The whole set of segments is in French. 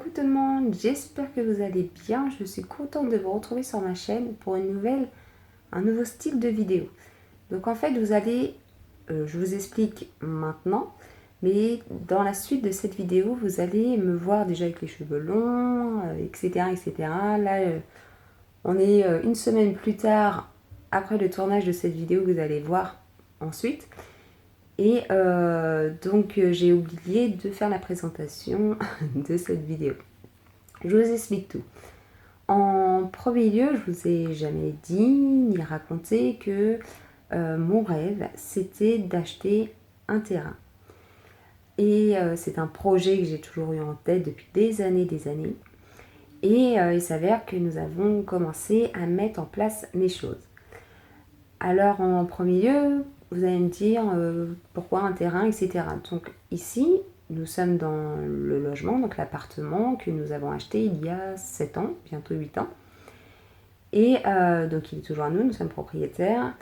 Coucou tout le monde, j'espère que vous allez bien. Je suis contente de vous retrouver sur ma chaîne pour un nouveau style de vidéo. Donc en fait, je vous explique maintenant, mais dans la suite de cette vidéo, vous allez me voir déjà avec les cheveux longs, etc., etc. Là, on est une semaine plus tard, après le tournage de cette vidéo, vous allez voir ensuite. Et donc j'ai oublié de faire la présentation de cette vidéo. Je vous explique tout. En premier lieu, je vous ai jamais dit ni raconté que mon rêve c'était d'acheter un terrain. Et c'est un projet que j'ai toujours eu en tête depuis des années. Et il s'avère que nous avons commencé à mettre en place les choses. Alors en premier lieu, vous allez me dire pourquoi un terrain, etc. Donc ici, nous sommes dans le logement, donc l'appartement que nous avons acheté il y a 7 ans, bientôt 8 ans. Et donc il est toujours à nous, nous sommes propriétaires.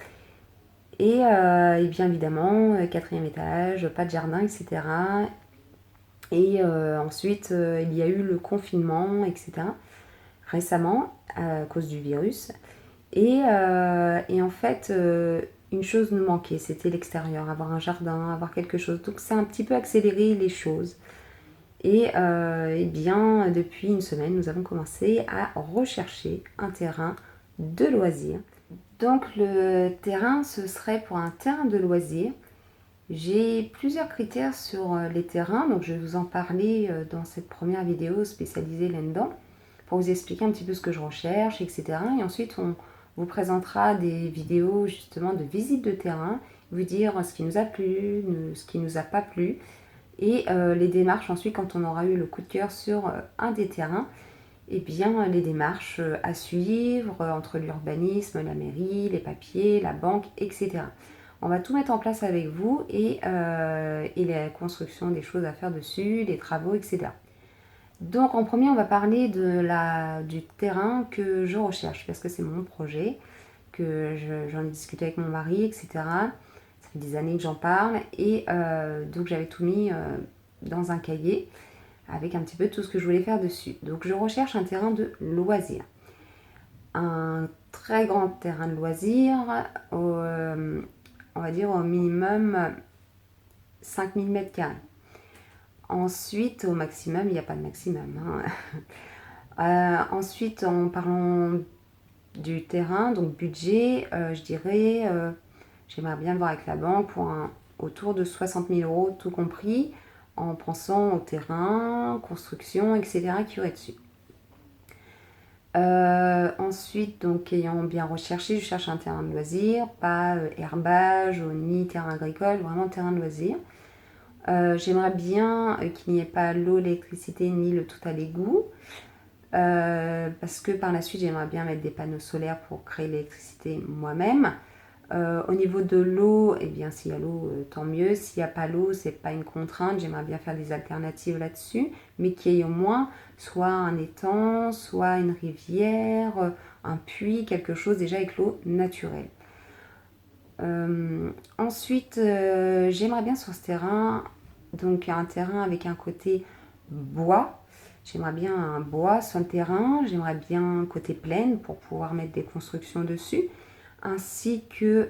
Et bien évidemment, quatrième étage, pas de jardin, etc. Et ensuite, il y a eu le confinement, etc. récemment, à cause du virus. Et en fait, une chose nous manquait, c'était l'extérieur, avoir un jardin, avoir quelque chose. Donc c'est un petit peu accéléré les choses. Et bien, depuis une semaine, nous avons commencé à rechercher un terrain de loisirs. Donc le terrain, ce serait pour un terrain de loisirs. J'ai plusieurs critères sur les terrains, donc je vais vous en parler dans cette première vidéo spécialisée là-dedans, pour vous expliquer un petit peu ce que je recherche, etc. Et ensuite, on vous présentera des vidéos justement de visite de terrain, vous dire ce qui nous a plu, ce qui nous a pas plu, et les démarches ensuite quand on aura eu le coup de cœur sur un des terrains, et bien les démarches à suivre entre l'urbanisme, la mairie, les papiers, la banque, etc. On va tout mettre en place avec vous et la construction des choses à faire dessus, les travaux, etc. Donc en premier, on va parler du terrain que je recherche parce que c'est mon projet, que j'en ai discuté avec mon mari, etc. Ça fait des années que j'en parle et donc j'avais tout mis dans un cahier avec un petit peu tout ce que je voulais faire dessus. Donc je recherche un terrain de loisirs. Un très grand terrain de loisirs, on va dire au minimum 5000 m². Ensuite, au maximum, il n'y a pas de maximum. Ensuite, en parlant du terrain, donc budget, je dirais, j'aimerais bien voir avec la banque pour autour de 60 000 € tout compris, en pensant au terrain, construction, etc. qui aurait dessus. Ensuite, donc ayant bien recherché, je cherche un terrain de loisir, pas herbage ni terrain agricole, vraiment terrain de loisir. J'aimerais bien qu'il n'y ait pas l'eau, l'électricité ni le tout à l'égout. Parce que par la suite, j'aimerais bien mettre des panneaux solaires pour créer l'électricité moi-même. Au niveau de l'eau, eh bien, s'il y a l'eau, tant mieux. S'il n'y a pas l'eau, c'est pas une contrainte. J'aimerais bien faire des alternatives là-dessus, mais qu'il y ait au moins soit un étang, soit une rivière, un puits, quelque chose déjà avec l'eau naturelle. Ensuite, j'aimerais bien sur ce terrain, donc un terrain avec un côté bois. J'aimerais bien un bois sur le terrain, j'aimerais bien un côté plaine pour pouvoir mettre des constructions dessus, ainsi que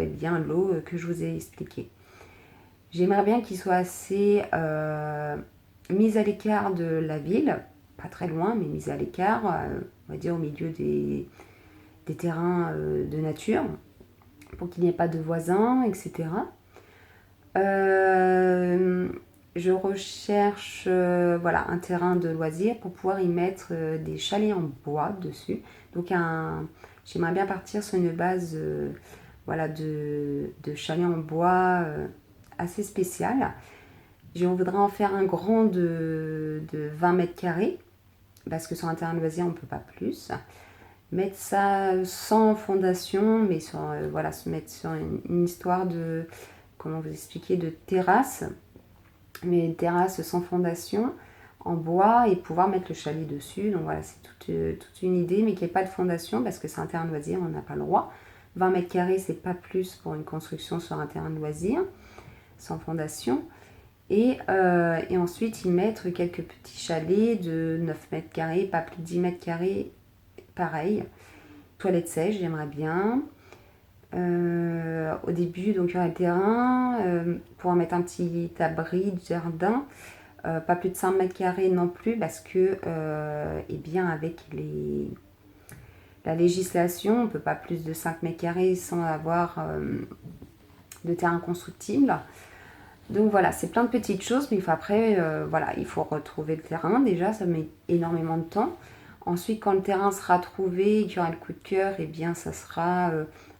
eh bien l'eau que je vous ai expliqué. J'aimerais bien qu'il soit assez mis à l'écart de la ville, pas très loin, mais mis à l'écart, on va dire au milieu des terrains de nature, pour qu'il n'y ait pas de voisins, etc. Je recherche voilà, un terrain de loisirs pour pouvoir y mettre des chalets en bois dessus. Donc j'aimerais bien partir sur une base voilà, de chalets en bois assez spécial. On voudrait en faire un grand de 20 m², parce que sur un terrain de loisirs on ne peut pas plus. Mettre ça sans fondation, mais voilà, se mettre sur une histoire de, comment vous expliquer, de terrasse, mais une terrasse sans fondation, en bois, et pouvoir mettre le chalet dessus. Donc voilà, c'est toute une idée, mais qu'il n'y ait pas de fondation, parce que c'est un terrain de loisir, on n'a pas le droit. 20 m², c'est pas plus pour une construction sur un terrain de loisir, sans fondation. Et ensuite y mettre quelques petits chalets de 9 mètres carrés, pas plus de 10 mètres carrés, pareil. Toilette sèche, j'aimerais bien. Au début, donc il y aura le terrain, pour mettre un petit abri de jardin, pas plus de 5 mètres carrés non plus, parce que, eh bien, avec la législation, on ne peut pas plus de 5 mètres carrés sans avoir de terrain constructible. Donc voilà, c'est plein de petites choses, mais après, voilà, il faut retrouver le terrain. Déjà, ça met énormément de temps. Ensuite, quand le terrain sera trouvé et qu'il y aura le coup de cœur, eh bien, ça sera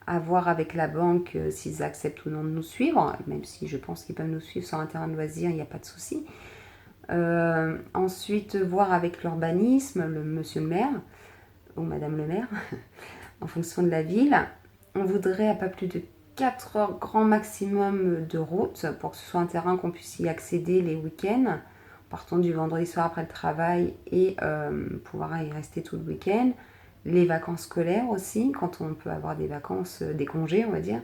à voir avec la banque s'ils acceptent ou non de nous suivre, même si je pense qu'ils peuvent nous suivre sur un terrain de loisir, il n'y a pas de souci. Ensuite, voir avec l'urbanisme, le monsieur le maire, ou madame le maire, en fonction de la ville. On voudrait à pas plus de 4 heures grand maximum de route pour que ce soit un terrain qu'on puisse y accéder les week-ends, partant du vendredi soir après le travail et pouvoir y rester tout le week-end. Les vacances scolaires aussi, quand on peut avoir des vacances, des congés on va dire,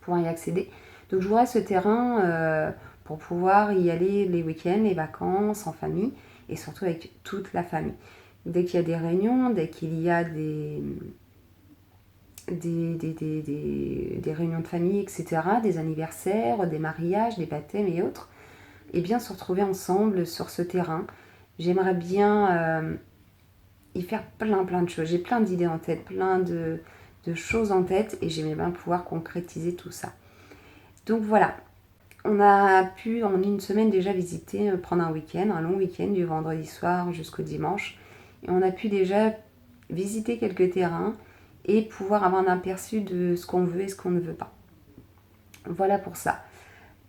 pouvoir y accéder. Donc je voudrais ce terrain pour pouvoir y aller les week-ends, les vacances, en famille et surtout avec toute la famille. Dès qu'il y a des réunions, dès qu'il y a des réunions de famille, etc., des anniversaires, des mariages, des baptêmes et autres, et bien se retrouver ensemble sur ce terrain. J'aimerais bien y faire plein de choses. J'ai plein d'idées en tête, plein de choses en tête et j'aimerais bien pouvoir concrétiser tout ça. Donc voilà, on a pu en une semaine déjà visiter, prendre un week-end, un long week-end du vendredi soir jusqu'au dimanche. Et on a pu déjà visiter quelques terrains et pouvoir avoir un aperçu de ce qu'on veut et ce qu'on ne veut pas. Voilà pour ça.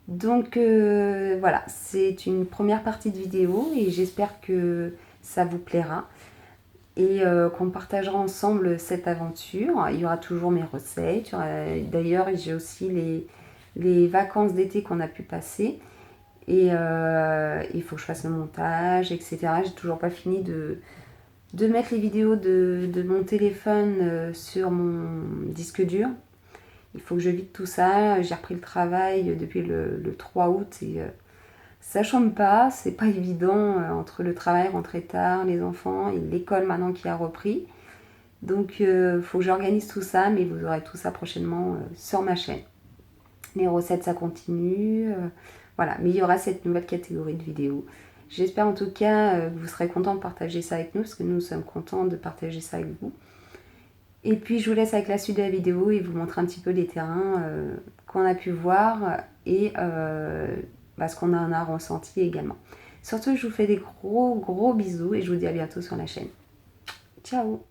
Donc voilà, c'est une première partie de vidéo et j'espère que ça vous plaira et qu'on partagera ensemble cette aventure. Il y aura toujours mes recettes. D'ailleurs, j'ai aussi les vacances d'été qu'on a pu passer. Et il faut que je fasse le montage, etc. J'ai toujours pas fini de mettre les vidéos de mon téléphone sur mon disque dur. Il faut que je vide tout ça. J'ai repris le travail depuis le 3 août et ça chôme pas. C'est pas évident entre le travail, rentrer tard, les enfants et l'école maintenant qui a repris. Donc il faut que j'organise tout ça, mais vous aurez tout ça prochainement sur ma chaîne. Les recettes, ça continue. Voilà, mais il y aura cette nouvelle catégorie de vidéos. J'espère en tout cas que vous serez contents de partager ça avec nous, parce que nous sommes contents de partager ça avec vous. Et puis je vous laisse avec la suite de la vidéo et vous montrer un petit peu les terrains qu'on a pu voir et ce qu'on en a ressenti également. Surtout, je vous fais des gros bisous et je vous dis à bientôt sur la chaîne. Ciao!